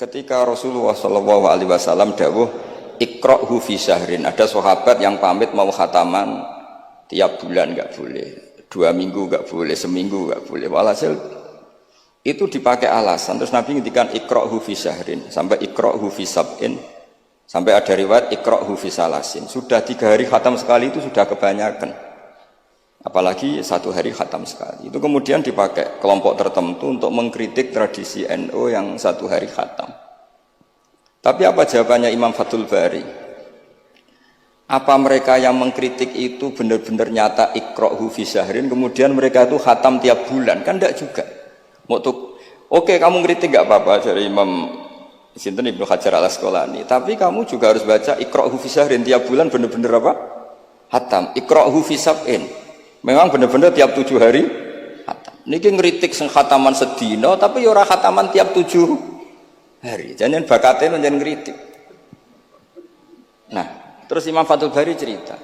Ketika Rasulullah SAW dawuh ikra'hu fi syahrin, ada sahabat yang pamit mau khataman tiap bulan nggak boleh, 2 minggu nggak boleh, seminggu nggak boleh. Walhasil itu dipakai alasan. Terus Nabi ngintikan ikra'hu fi syahrin sampai ikra'hu fi sab'in, sampai ada riwayat ikra'hu fi salasin. Sudah 3 hari khatam sekali itu sudah kebanyakan, apalagi 1 hari khatam sekali. Itu kemudian dipakai kelompok tertentu untuk mengkritik tradisi NU yang 1 hari khatam. Tapi apa jawabannya Imam Fathul Bari? Apa mereka yang mengkritik itu benar-benar nyata ikra'hu fi syahrin, kemudian mereka itu khatam tiap bulan? Kan enggak juga. Oke, kamu kritik enggak apa-apa dari Imam Sinten Ibnu Hajar Al-Asqalani, tapi kamu juga harus baca ikra'hu fi syahrin tiap bulan benar-benar apa? Khatam. Ikra'hu fi sab'in. Memang benar-benar tiap 7 hari khatam. Niki ngritik sing khataman sedina tapi ya ora khataman tiap 7 hari. Jangan bakatnya menjadi ngritik. Nah, terus Imam Fathul Bari cerita,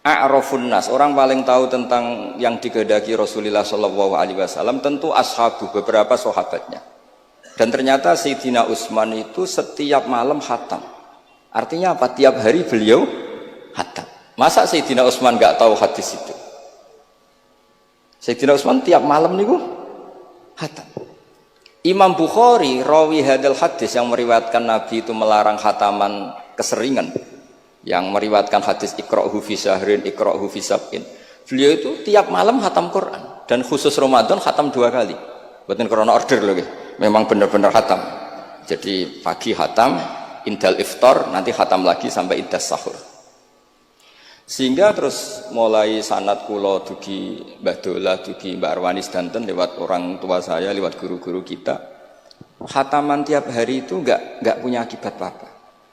a'rafun nas, orang paling tahu tentang yang dikehendaki Rasulullah SAW tentu ashabu, beberapa sahabatnya. Dan ternyata Sayyidina Utsman itu setiap malam khatam. Artinya apa? Tiap hari beliau khatam. Masa Sayyidina Utsman nggak tahu hadis itu? Sayyidina Utsman tiap malam niku khatam. Imam Bukhari rawi hadal hadis yang meriwayatkan Nabi itu melarang khataman keseringan, yang meriwayatkan hadis ikra'hu fi syahrin, ikra'hu fi sab'in. Beliau itu tiap malam khatam Quran, dan khusus Ramadan khatam 2 kali. Bukan karena order loh, memang benar-benar khatam. Jadi pagi khatam, indal iftar, nanti khatam lagi sampai indas sahur. Sehingga terus mulai sanad kula dugi Mbah Dola, dugi Mbak Arwani sedanten lewat orang tua saya, lewat guru-guru kita, khataman tiap hari itu enggak punya akibat apa-apa.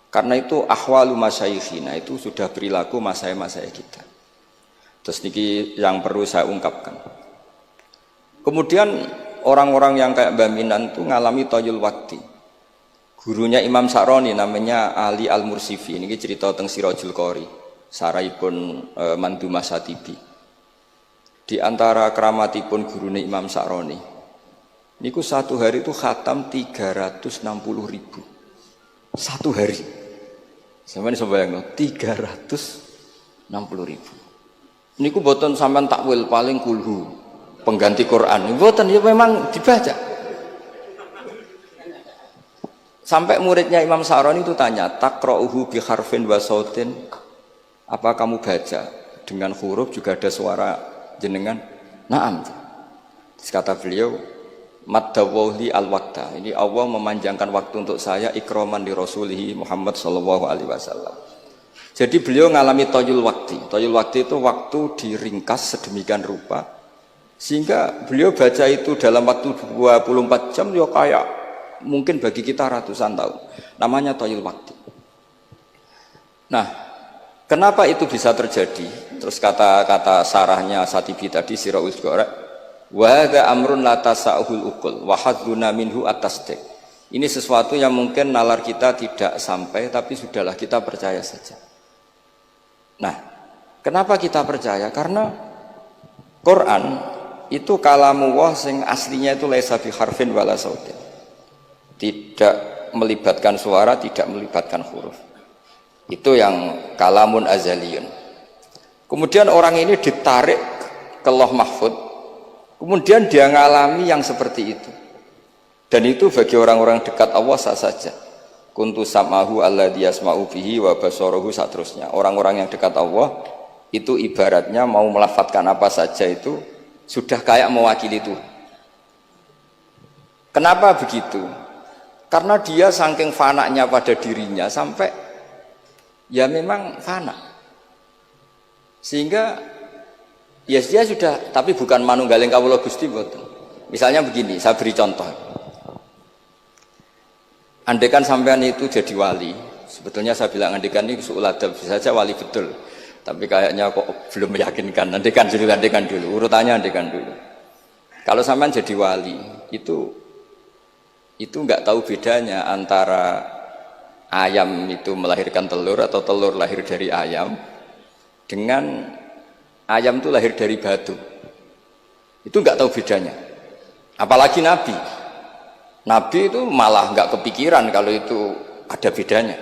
Karena itu ahwalu masyayikhina, itu sudah perilaku masyaikh kita. Terus niki yang perlu saya ungkapkan. Kemudian orang-orang yang kayak Mbah Minan itu ngalami toyul wakti. Gurunya Imam Sa'roni namanya Ali Al-Mursifi, ini cerita tentang Sirajul Qori, saraipun Mandumah Satibi. Di antara keramatipun gurune Imam Sa'roni niku 1 hari itu khatam 360.000 1 hari. Sampeyan iso bayangno 360.000. Niku boten sampean takwil paling kulhu pengganti Quran. Boten, ya memang dibaca. Sampai muridnya Imam Sa'roni itu tanya, taqra'uhu bi harfin wa sautin, apa kamu baca dengan huruf juga ada suara jenengan? Naam. Terus kata beliau, maddawli al-waqta. Ini Allah memanjangkan waktu untuk saya ikraman di Rasulihi Muhammad SAW. Jadi beliau ngalami toyul wakti. Toyul wakti itu waktu diringkas sedemikian rupa sehingga beliau baca itu dalam waktu 24 jam ya kayak mungkin bagi kita ratusan tahun. Namanya toyul wakti. Nah, kenapa itu bisa terjadi? Terus kata-kata sarahnya Satibi tadi, Siraul Gorek, wa hadza amrun la tasa'uhul uqul wa hadzuna minhu at-tasdiq. Ini sesuatu yang mungkin nalar kita tidak sampai, tapi sudahlah kita percaya saja. Nah, kenapa kita percaya? Karena Quran itu kalamullah sing aslinya itu laisa bi harfin wala sautin. Tidak melibatkan suara, tidak melibatkan huruf. Itu yang kalamun azaliyun. Kemudian orang ini ditarik ke Lauh Mahfud, kemudian dia ngalami yang seperti itu. Dan itu bagi orang-orang dekat Allah sah saja. Kuntu sam'ahu alladzi yasma'u bihi wa basarahu saterusnya. Orang-orang yang dekat Allah itu ibaratnya mau melafadzkan apa saja itu sudah kayak mewakili itu. Kenapa begitu? Karena dia saking fananya pada dirinya sampai ya memang fana, sehingga ya dia sudah, tapi bukan manunggaling kawula Gusti boten. Misalnya begini, saya beri contoh. Andaikan sampean itu jadi wali, sebetulnya saya bilang andaikan ini suul adab, bisa saja wali betul, tapi kayaknya kok belum meyakinkan. Andaikan dulu, urutannya andaikan dulu. Kalau sampean jadi wali, itu nggak tahu bedanya antara ayam itu melahirkan telur atau telur lahir dari ayam dengan ayam itu lahir dari batu. Itu nggak tahu bedanya. Apalagi Nabi. Nabi itu malah nggak kepikiran kalau itu ada bedanya.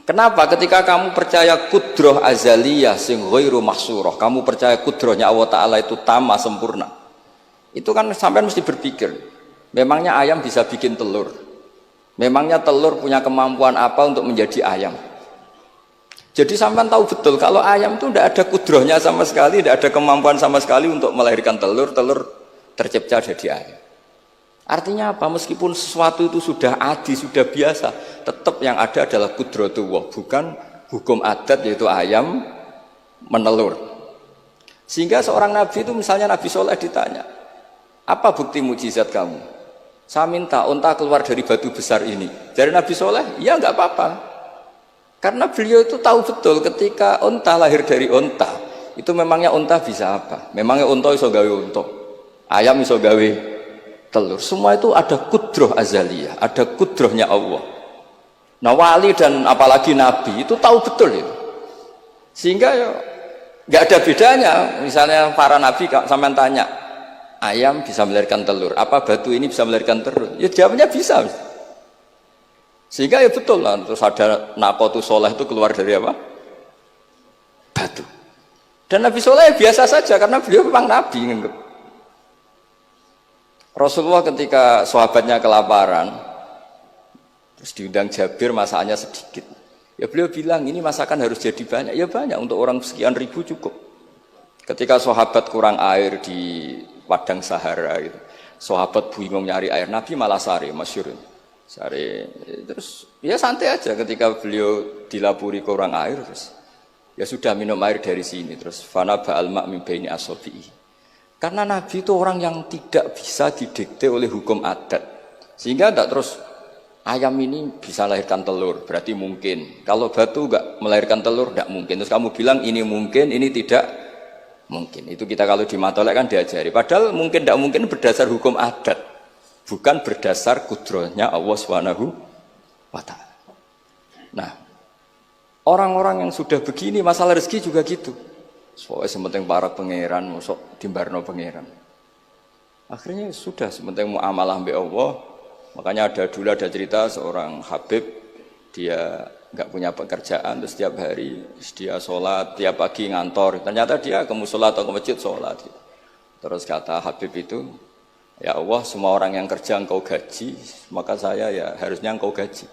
Kenapa? Ketika kamu percaya kudroh azaliyah sing ghairu mahsurah, kamu percaya kudrohnya Allah Ta'ala itu tamah sempurna, itu kan sampean mesti berpikir, memangnya ayam bisa bikin telur? Memangnya telur punya kemampuan apa untuk menjadi ayam? Jadi sampean tahu betul kalau ayam itu tidak ada kudrohnya sama sekali, tidak ada kemampuan sama sekali untuk melahirkan telur, telur tercipta jadi ayam. Artinya apa? Meskipun sesuatu itu sudah adi, sudah biasa, tetap yang ada adalah kudratullah, bukan hukum adat yaitu ayam menelur. Sehingga seorang nabi itu, misalnya Nabi Soleh ditanya, apa bukti mukjizat kamu? Saya minta unta keluar dari batu besar ini. Dari Nabi Soleh, ya nggak apa-apa. Karena beliau itu tahu betul ketika unta lahir dari unta, itu memangnya unta bisa apa? Memangnya unta iso gawe unta, ayam iso gawe telur. Semua itu ada kudroh azaliyah, ada kudrohnya Allah. Nah wali dan apalagi nabi itu tahu betul itu. Sehingga ya nggak ada bedanya. Misalnya para nabi sampean tanya, ayam bisa melahirkan telur, apa batu ini bisa melahirkan telur? Ya jawabnya bisa. Sehingga ya betul lah. Terus ada Naqatu Soleh itu keluar dari apa? Batu. Dan Nabi Soleh biasa saja karena beliau memang nabi. Rasulullah ketika sahabatnya kelaparan, terus diundang Jabir, masakannya sedikit. Ya beliau bilang, ini masakan harus jadi banyak. Ya banyak, untuk orang sekian ribu cukup. Ketika sahabat kurang air di padang Sahara, gitu, sahabat bingung nyari air, Nabi malah sare, masyhur. Sare, terus ya santai aja ketika beliau dilapuri kurang air, terus ya sudah minum air dari sini, terus fana ba'al ma' min baini asabi'i. Karena Nabi itu orang yang tidak bisa didikte oleh hukum adat. Sehingga tidak terus, ayam ini bisa melahirkan telur, berarti mungkin. Kalau batu enggak melahirkan telur, tidak mungkin. Terus kamu bilang ini mungkin, ini tidak mungkin. Itu kita kalau di matolek kan diajari. Padahal mungkin tidak mungkin berdasar hukum adat. Bukan berdasar kudrohnya Allah Subhanahu wa ta'ala. Nah, orang-orang yang sudah begini, masalah rezeki juga gitu. Soalnya sementing para pangeran, masuk dimbarno pangeran. Akhirnya sudah sementing muamalah mbek Allah. Makanya dulu ada cerita seorang Habib, dia nggak punya pekerjaan, terus setiap hari dia sholat, tiap pagi ngantor. Ternyata dia ke musola atau ke masjid sholat. Terus kata Habib itu, ya Allah, semua orang yang kerja engkau gaji, maka saya ya harusnya engkau gaji.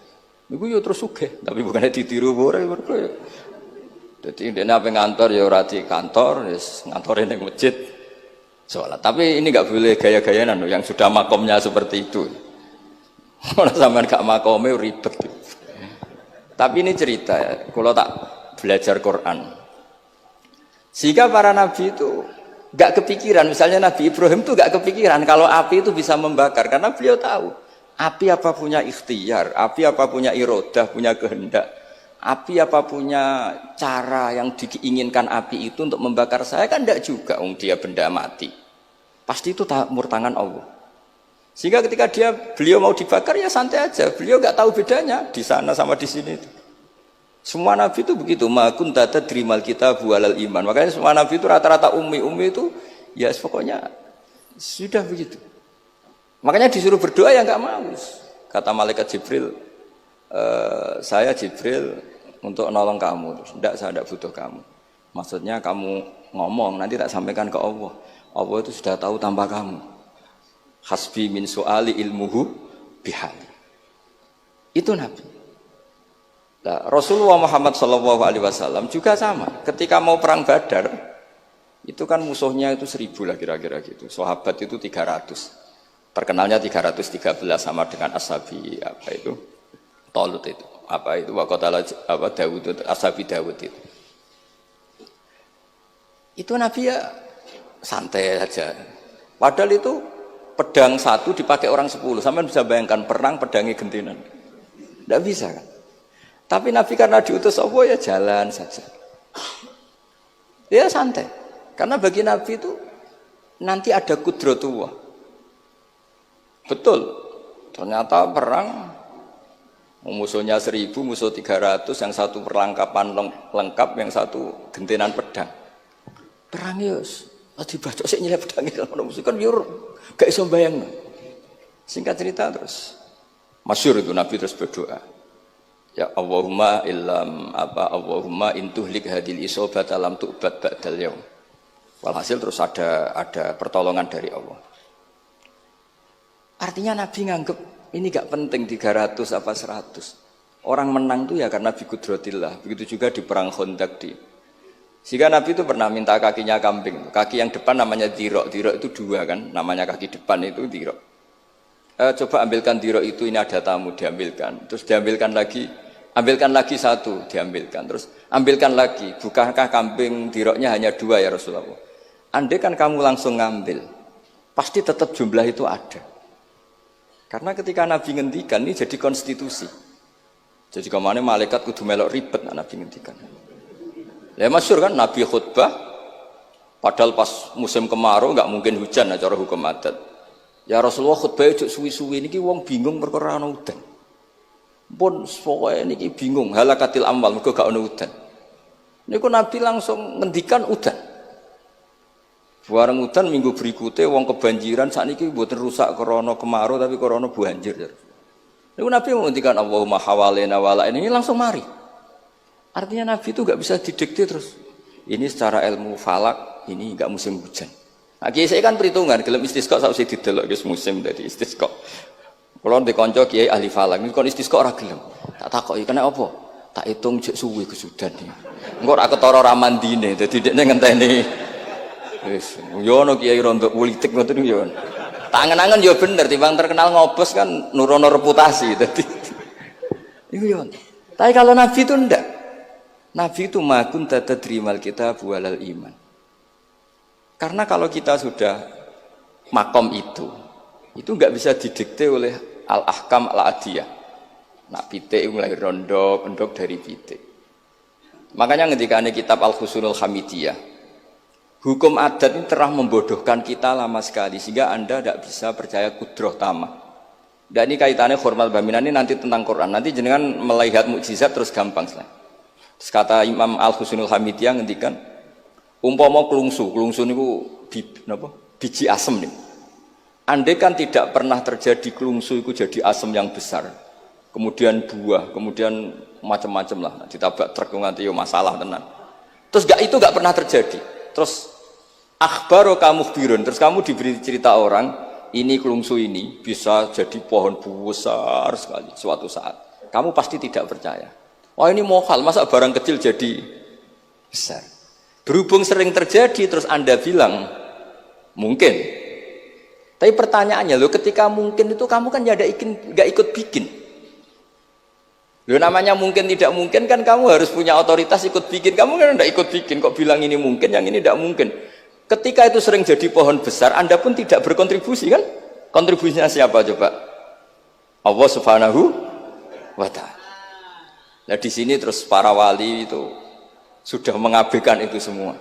Iku yo terus sugih, tapi bukannya ditiru boleh. Jadi dia apa ngantor ya rati kantor, ngantorin di masjid, sholat. Tapi ini nggak boleh gaya-gayaan, yang sudah makomnya seperti itu. Orang sampean gak makomnya ribet. Tapi ini cerita ya, kalau tak belajar Quran. Sehingga para nabi itu nggak kepikiran, misalnya Nabi Ibrahim itu nggak kepikiran kalau api itu bisa membakar, karena beliau tahu api apa punya ikhtiar, api apa punya irodah, punya kehendak. Api apa punya cara yang diinginkan api itu untuk membakar saya, kan tidak juga, dia benda mati. Pasti itu tangan Allah. Sehingga ketika beliau mau dibakar ya santai aja, beliau nggak tahu bedanya di sana sama di sini. Semua nabi itu begitu, ma kunta tadrimal kitab walal iman. Makanya semua nabi itu rata-rata ummi itu ya pokoknya sudah begitu. Makanya disuruh berdoa ya nggak mau. Kata malaikat Jibril, saya Jibril untuk nolong kamu, tidak, saya tidak butuh kamu. Maksudnya kamu ngomong, nanti tak sampaikan ke Allah. Allah itu sudah tahu tanpa kamu. Hasbi min su'ali ilmuhu bihali. Itu Nabi. Nah, Rasulullah Muhammad SAW juga sama. Ketika mau perang Badar, itu kan musuhnya itu 1000 lah kira-kira gitu. Sahabat itu 300. Terkenalnya 313 sama dengan Ashabi apa itu? Talut itu. Apa itu waqatala apa Daud itu, Ashabi Daud itu. Itu Nabi ya santai saja. Padahal itu pedang satu dipakai orang 10. Sampai bisa bayangkan perang pedangnya gentinan. Tidak bisa kan? Tapi Nabi karena diutus Allah ya jalan saja. Ya santai. Karena bagi Nabi itu nanti ada kudratullah. Betul. Ternyata perang musuhnya 1000, musuh 300, yang satu perlengkapan lengkap, yang satu gentenan pedang. Perang yus, dibacok sik nyilep pedang itu musuh kan yur gak iso bayangno. Singkat cerita terus masyhur itu Nabi terus berdoa. Ya Allahumma Allahumma intuhlik hadil isobat alam tu'bad ba'dal yaum. Walhasil terus ada pertolongan dari Allah. Artinya Nabi nganggep ini gak penting 300 apa 100. Orang menang tuh ya karena bi qudratillah. Begitu juga di perang Khandaq di. Sehingga Nabi itu pernah minta kakinya kambing. Kaki yang depan namanya dirok. Dirok itu 2 kan, namanya kaki depan itu dirok. Coba ambilkan dirok itu, ini ada tamu, diambilkan. Terus diambilkan lagi 1, diambilkan. Terus ambilkan lagi, bukankah kambing diroknya hanya 2 ya Rasulullah? Andai kan kamu langsung ngambil, pasti tetap jumlah itu ada. Karena ketika Nabi ngendikan ini jadi konstitusi. Jadi kemana malaikat kudu melok ribet Nabi ngendikan. Ya masyhur kan Nabi khutbah, padahal pas musim kemarau nggak mungkin hujan cara hukum adat. Ya Rasulullah khutbah itu suwi-suwi niki wong bingung perkara ana udan. Pun pokoke niki bingung halakatil amwal mergo gak ana udan. Niku Nabi langsung ngendikan udan. Bareng udan minggu berikutnya wong kebanjiran sakniki mboten rusak krana kemarau tapi krana banjir. Niku Nabi ngendikan Allahumma hawalena wala ini langsung mari. Artinya Nabi itu gak bisa didikte terus. Ini secara ilmu falak ini gak musim hujan. Nah, kiai saya kan perhitungan, gelem istisqa sak usih didelok wis musim dadi istisqa. Kalau di kanca kiai ahli falak, ini kon istisqa ora gelem. Tak takoki kena apa? Tak hitung jek suwe kesudan iki. Engko ora ketara ra mandine, dadi dekne ngenteni. Wis, yo ono kiai rondo politik ngoten yo. Tangan-angan yo bener timbang terkenal ngobos kan nurono reputasi dadi. Iku yo. Tapi kalau Nabi itu ndak. Nabi itu makun tadrimal kitab walal iman. Karena kalau kita sudah makom itu nggak bisa didikte oleh al-ahkam al-adiyah. Nak pitik mulai rondok dari pitik. Makanya ketika ada kitab Al-Husunul Hamidiyah, hukum adat ini telah membodohkan kita lama sekali sehingga Anda tidak bisa percaya kudroh tamah. Dan ini kaitannya formal baminan ini nanti tentang Quran. Nanti jenengan melihat mukjizat terus gampang lah. Terus kata Imam Al-Husunul Hamidiyah ngendikan, umpama klungsu niku biji asem nih. Andai kan tidak pernah terjadi klungsu itu jadi asem yang besar, kemudian buah, kemudian macam-macam lah, ditabrak truk nganti yo masalah tenan. Terus itu gak pernah terjadi. Terus akhbaro kamu birun, terus kamu diberi cerita orang, ini klungsu ini bisa jadi pohon besar sekali suatu saat. Kamu pasti tidak percaya. Wah ini mohal, masa barang kecil jadi besar. Berhubung sering terjadi, terus Anda bilang mungkin. Tapi pertanyaannya, loh ketika mungkin itu kamu kan gak ikut bikin. Loh namanya mungkin tidak mungkin kan kamu harus punya otoritas ikut bikin. Kamu kan tidak ikut bikin, kok bilang ini mungkin, yang ini tidak mungkin. Ketika itu sering jadi pohon besar, Anda pun tidak berkontribusi kan? Kontribusinya siapa coba? Allah Subhanahu wa Ta'ala. Nah di sini terus para wali itu sudah mengabaikan itu semua.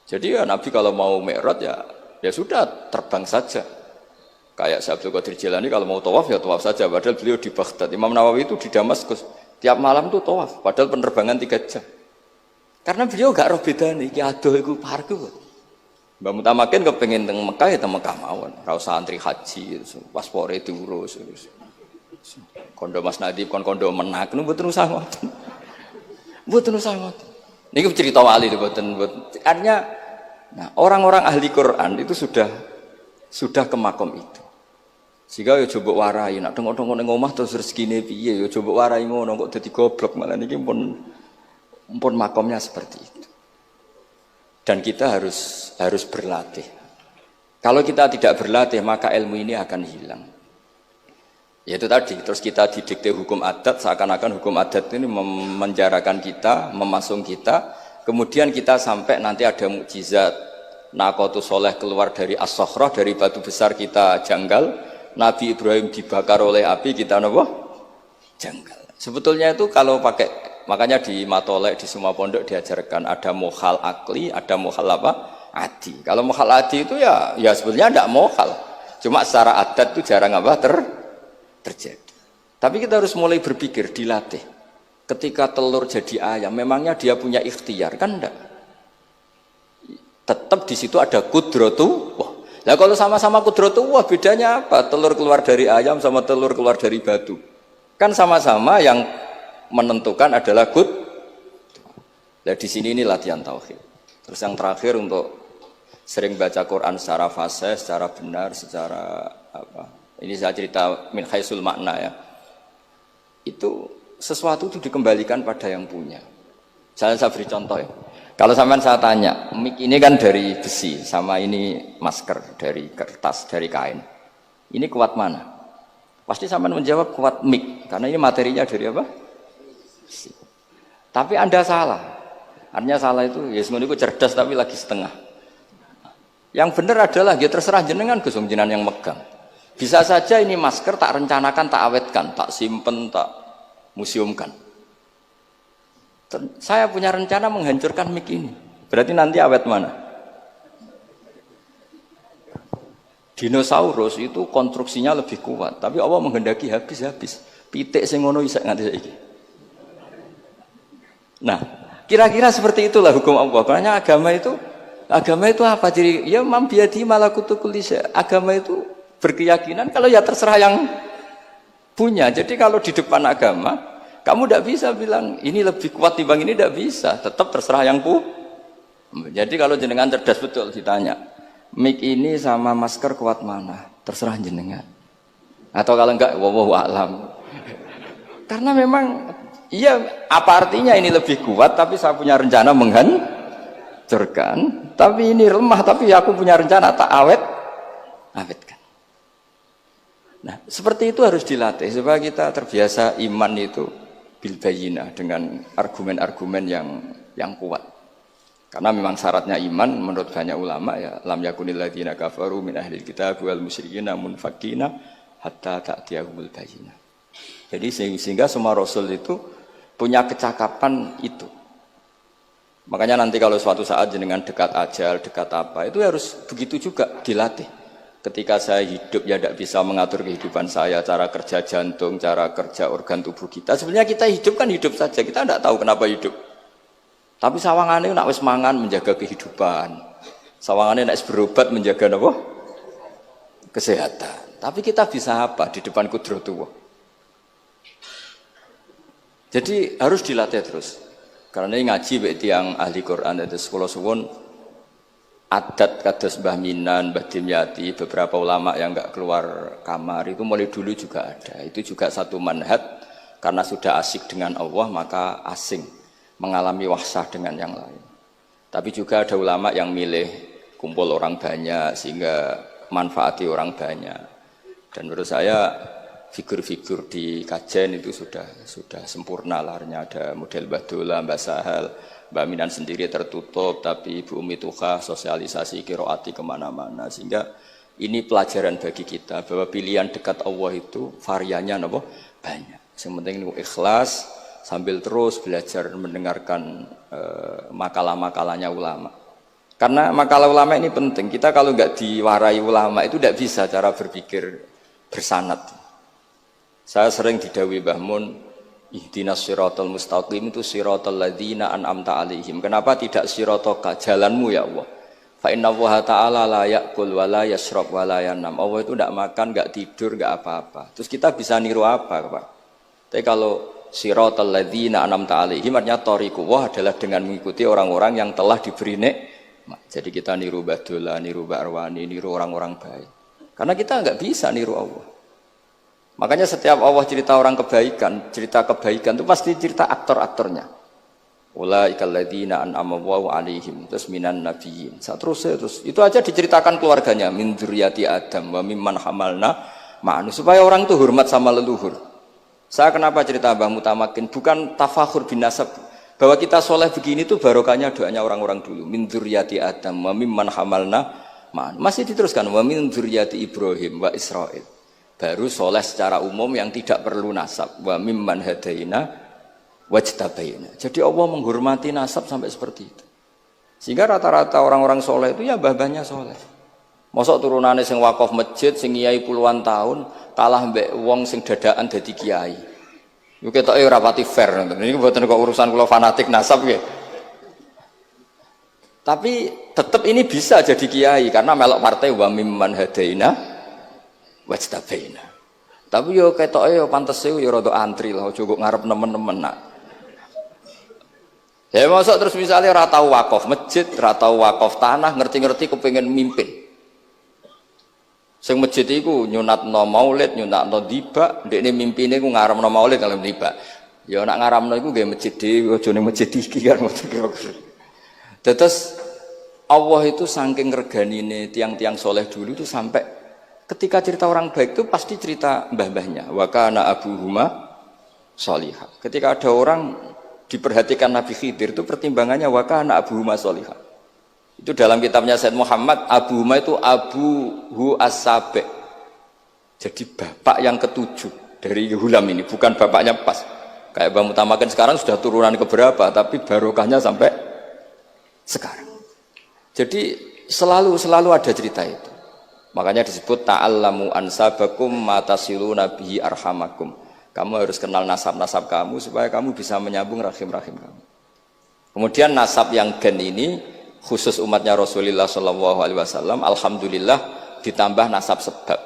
Jadi ya Nabi kalau mau mi'raj ya sudah terbang saja. Kayak Syekh Abdul Qadir Jilani kalau mau tawaf ya tawaf saja. Padahal beliau di Baghdad. Imam Nawawi itu di Damaskus tiap malam tuh tawaf. Padahal penerbangan 3 jam. Karena beliau gak roh bedane iki adoh iku parku. Mbak Mutamakin kepengen teng Mekah ya teng Mekah mawon. Ora usah antri haji, paspore diurus. Kondo Mas Nadib kon kondo menak nu mboten usah ngoten. Mboten usah ngoten. Niki cerita wali mboten. Artinya nah, orang-orang ahli Quran itu sudah ke makom itu. Sehingga ya coba warai nak tengok-tengok ning omah terus rezekine piye ya coba warai ngono kok dadi goblok malah niki pun makomnya seperti itu. Dan kita harus berlatih. Kalau kita tidak berlatih maka ilmu ini akan hilang. Ya itu tadi, terus kita didikte hukum adat, seakan-akan hukum adat ini memenjarakan kita, memasung kita, kemudian kita sampai nanti ada mukjizat, Naqatus Soleh keluar dari As-Sokhrah, dari batu besar kita janggal, Nabi Ibrahim dibakar oleh api, kita apa? Janggal. Sebetulnya itu kalau pakai, makanya di Matolek, di semua pondok diajarkan, ada mohal akli, ada mohal apa? Adi. Kalau mohal adi itu ya sebetulnya tidak mohal, cuma secara adat itu jarang apa? Terjadi. Tapi kita harus mulai berpikir, dilatih. Ketika telur jadi ayam, memangnya dia punya ikhtiar kan enggak? Tetap di situ ada kudratu. Wah, Nah kalau sama-sama qudratullah bedanya apa? Telur keluar dari ayam sama telur keluar dari batu. Kan sama-sama yang menentukan adalah qud. Nah di sini ini latihan tauhid. Terus yang terakhir untuk sering baca Quran secara fasih, secara benar, secara apa? Ini saya cerita min haisul makna ya. Itu sesuatu itu dikembalikan pada yang punya. Saya beri contoh ya. Kalau sampean saya tanya, mic ini kan dari besi, sama ini masker dari kertas, dari kain. Ini kuat mana? Pasti sampean menjawab kuat mic, karena ini materinya dari apa? Besi. Tapi Anda salah. Artinya salah itu, ya semuanya itu cerdas tapi lagi setengah. Yang benar adalah, ya terserah jenengan Gus jenengan yang megang. Bisa saja ini masker tak rencanakan, tak awetkan, tak simpen, tak museumkan. Saya punya rencana menghancurkan mic ini. Berarti nanti awet mana? Dinosaurus itu konstruksinya lebih kuat, tapi Allah menghendaki habis-habis. Pitik sing ngono isek nganti saiki. Nah, kira-kira seperti itulah hukum Allah. Karena agama itu apa? Jadi ya mam biadi malakutu kulli syai. Agama itu berkeyakinan kalau ya terserah yang punya. Jadi kalau di depan agama kamu tidak bisa bilang ini lebih kuat timbang ini, tidak bisa. Tetap terserah yang Jadi kalau jenengan cerdas betul ditanya, mic ini sama masker kuat mana? Terserah jenengan. Atau kalau enggak, wallahu a'lam. Karena memang, iya apa artinya ini lebih kuat, tapi saya punya rencana menghancurkan. Tapi ini lemah, tapi aku punya rencana tak awetkan. Nah, seperti itu harus dilatih supaya kita terbiasa iman itu bil bayyinah dengan argumen-argumen yang kuat. Karena memang syaratnya iman menurut banyak ulama ya lam yakunil ladzina kafaru min ahlil kitab wal musyrikina munfakina hatta ta'tiyahumul bayyinah. Jadi sehingga semua rasul itu punya kecakapan itu. Makanya nanti kalau suatu saat jenengan dekat ajal, dekat apa, itu harus begitu juga dilatih. Ketika saya hidup ya tidak bisa mengatur kehidupan saya, cara kerja jantung, cara kerja organ tubuh kita. Sebenarnya kita hidup kan hidup saja, kita tidak tahu kenapa hidup. Tapi sawangannya nak wis mangan menjaga kehidupan. Sawangannya nak berobat menjaga apa? Kesehatan. Tapi kita bisa apa di depan qudratullah? Jadi harus dilatih terus. Karena ini ngaji bagi yang ahli Quran itu sekolah suwun. Adat kados Mbah Minan, Mbah Dimyati, beberapa ulama yang enggak keluar kamar itu mulai dulu juga ada. Itu juga satu manhaj karena sudah asik dengan Allah maka asing mengalami wahsah dengan yang lain. Tapi juga ada ulama yang milih kumpul orang banyak sehingga manfaati orang banyak. Dan menurut saya figur-figur di kajian itu sudah sempurna larnya. Ada model Mbah Dola, Mbah Sahal, Mbak Minan sendiri tertutup, tapi Ibu Umi Tuha sosialisasi kiroati kemana-mana. Sehingga ini pelajaran bagi kita bahwa pilihan dekat Allah itu variannya banyak. Yang penting ikhlas sambil terus belajar mendengarkan makalah-makalahnya ulama. Karena makalah ulama ini penting. Kita kalau nggak diwarai ulama itu tidak bisa cara berpikir bersanad. Saya sering didhawuhi Mbah Mun, ihdinas siratal mustaqim itu siratal ladzina an'amta alaihim. Kenapa tidak siratoka jalanmu ya Allah? Fa inna Allah ta'ala la ya'kul wa la yashrab wa la yanam. Allah itu tidak makan, tidak tidur, tidak apa-apa. Terus kita bisa niru apa, Pak? Tapi kalau siratal ladzina an'amta alaihim artinya thariqullah adalah dengan mengikuti orang-orang yang telah diberi nikmat. Jadi kita niru Mbah Dola, niru Mbah Arwani, niru orang-orang baik. Karena kita enggak bisa niru Allah. Makanya setiap Allah cerita orang kebaikan, cerita kebaikan itu pasti cerita aktor-aktornya. Ulaikal ladzina an'ama Allahu 'alaihim terus minan nabiyyin. Terus itu aja diceritakan keluarganya min dzurriyyati Adam wa mimman hamalna ma'anu supaya orang itu hormat sama leluhur. Saya kenapa cerita Mbah Mutamakin bukan tafakhur bin nasab bahwa kita soleh begini tuh barokahnya doanya orang-orang dulu min dzurriyyati Adam wa mimman hamalna ma'anu. Masih diteruskan wa min dzurriyyati Ibrahim wa Israil. Baru soleh secara umum yang tidak perlu nasab. Wa mimman hadaina wajtabaina. Jadi Allah menghormati nasab sampai seperti itu. Sehingga rata-rata orang-orang soleh itu ya mbah-mbahnya soleh. Mosok turunane sing wakaf masjid, sing kiai puluhan tahun, kalah mbek wong sing dadakan dadi kiai. Yo ketoke ora pati fair. Ini mboten kok urusan kula fanatik nasab nggih. Tapi tetap ini bisa jadi kiai karena melok partai wa mimman hadaina wajtabaina. Tapi yo ketoke yo pantes yo rada antri lah, aja kok ngarep nemen-nemen nak. Ya masuk terus misalnya ora tau wakaf masjid, ora tau wakaf tanah, ngerti-ngerti kepengin mimpin. Sing masjid iku nyunatno maulid, nyunatno tiba, ndekne mimpine ku ngaramno maulid kalau tiba. Ya nak ngaramno iku nggih masjid dhewe, aja ning masjid iki kan ngoten kira-kira. Terus Allah itu saking reganine tiang-tiang soleh dulu itu sampai ketika cerita orang baik itu pasti cerita mbah-mbahnya. Wa kana abuhuma sholihah. Ketika ada orang diperhatikan Nabi Khidir itu pertimbangannya wa kana abuhuma sholihah. Itu dalam kitabnya Said Muhammad, abuhuma itu abuhu as-sabi'. Jadi bapak yang ketujuh dari Hulam ini, bukan bapaknya pas. Kayak Mbah Mutamakin sekarang sudah turunan keberapa, tapi barokahnya sampai sekarang. Jadi selalu ada cerita itu. Makanya disebut ta'allamu ansabakum matasiluna bihi arhamakum. Kamu harus kenal nasab-nasab kamu supaya kamu bisa menyambung rahim-rahim kamu. Kemudian nasab yang gen ini khusus umatnya Rasulullah SAW, alhamdulillah ditambah nasab sebab.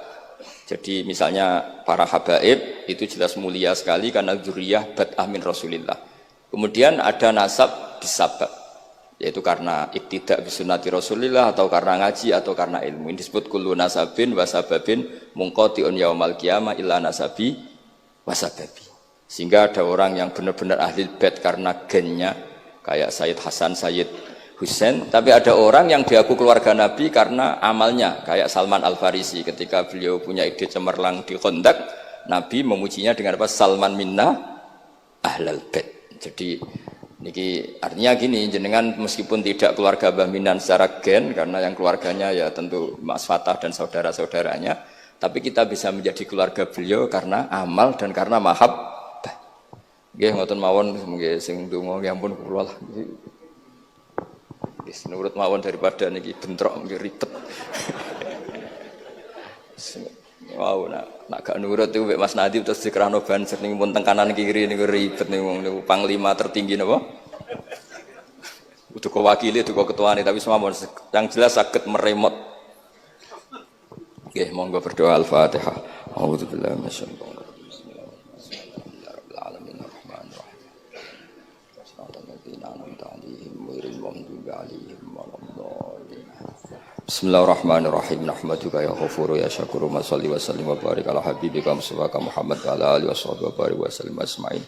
Jadi misalnya para habaib itu jelas mulia sekali karena dzurriyyah bad'ah min Rasulillah. Kemudian ada nasab bisabab, yaitu karena iktidak bisunnati Rasulillah atau karena ngaji atau karena ilmu. Ini disebut kullu nasabin wasababin munqati'un yaumal qiyamah illa nasabi wasababi. Sehingga ada orang yang benar-benar ahli bait karena gennya kayak Sayyid Hasan, Sayyid Husain, tapi ada orang yang diaku keluarga Nabi karena amalnya kayak Salman Al-Farisi. Ketika beliau punya ide cemerlang di Khandaq, Nabi memujinya dengan apa? Salman minna ahlal bait. Jadi niki artinya gini, jenengan meskipun tidak keluarga Mbah Minan secara gen karena yang keluarganya ya tentu Mas Fatah dan saudara-saudaranya, tapi kita bisa menjadi keluarga beliau karena amal dan karena mahabbah. Nggih ngoten mawon nggih sing donga ya ampun kula lah. Wis nurut mawon daripada niki bentrok nggih ribet. Wow, nak gak nurut itu Mas Nadib terus dikerano banser ning pun teng kanan kiri niku ribet nih wong niku panglima tertinggi napa? Udah kok wakili, udah kok ketuane tapi semua yang jelas saged meremot. Nggih, monggo berdoa Al-Fatihah. A'udzubillahi minasyaitonir rajim. Bismillahirrahmanirrahim. Rahmanirrahim. Shiratal ladzina an'amta 'alaihim ghairil maghdubi 'alaihim waladdallin. Bismillahirrahmanirrahim. Nahmaduka ya ghafuru ya syakuru ma shalli wa sallim wa barik ala habibika Muhammad wa ala alihi washabihi wa barik wa sallim asma'in.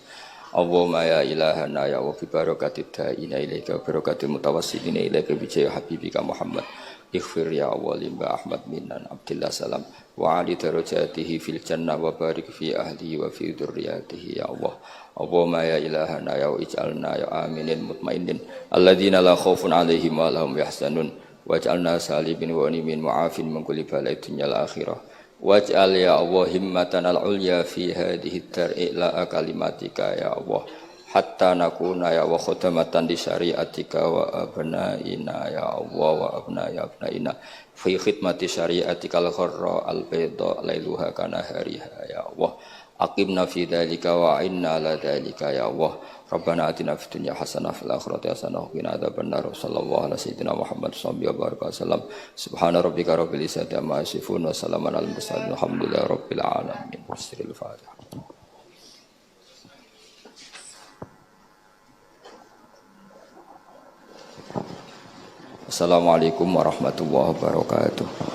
Allahumma ya ilahana ya wa fi barakatid da'ina ilaika wa barakatil mutawassilina ilaika bi jaya habibika Muhammad. Ighfir ya Allah limba Ahmad minan Abdillah salam wa ali darajatihi fil jannah wa barik fi ahlihi wa fi dzurriyyatihi ya Allah. Allahumma ya ilahana ya ij'alna ya aminin mutmainin alladzina la khaufun 'alaihim wa lahum yahzanun. Waj'alna salibin wa nimin mu'afin min kulli balai dunyal akhirah. Waj'al ya Allah himmatan al-ulya fi hadhihi ad-dar'i la kalimatika ya Allah. Hatta nakuna ya wa khudamatan di syariatika wa abnaina ya Allah wa abnaina fi khidmati syariatika al-gharra al-bayda lailuha kana hariha ya Allah. Aqimna fi dzalika wa inna ala dzalika ya Allah. Rabbana atina fid dunya hasanah fil akhirati hasanah wa qina adzabannar. Sallallahu ala sayyidina Muhammad sallallahu alaihi wasallam. Subhana rabbika rabbil izzati amma yasifun wa salamun alal mursalin. Alhamdulillahi rabbil alamin. Bismillahil Fatihah. Assalamualaikum warahmatullahi wabarakatuh.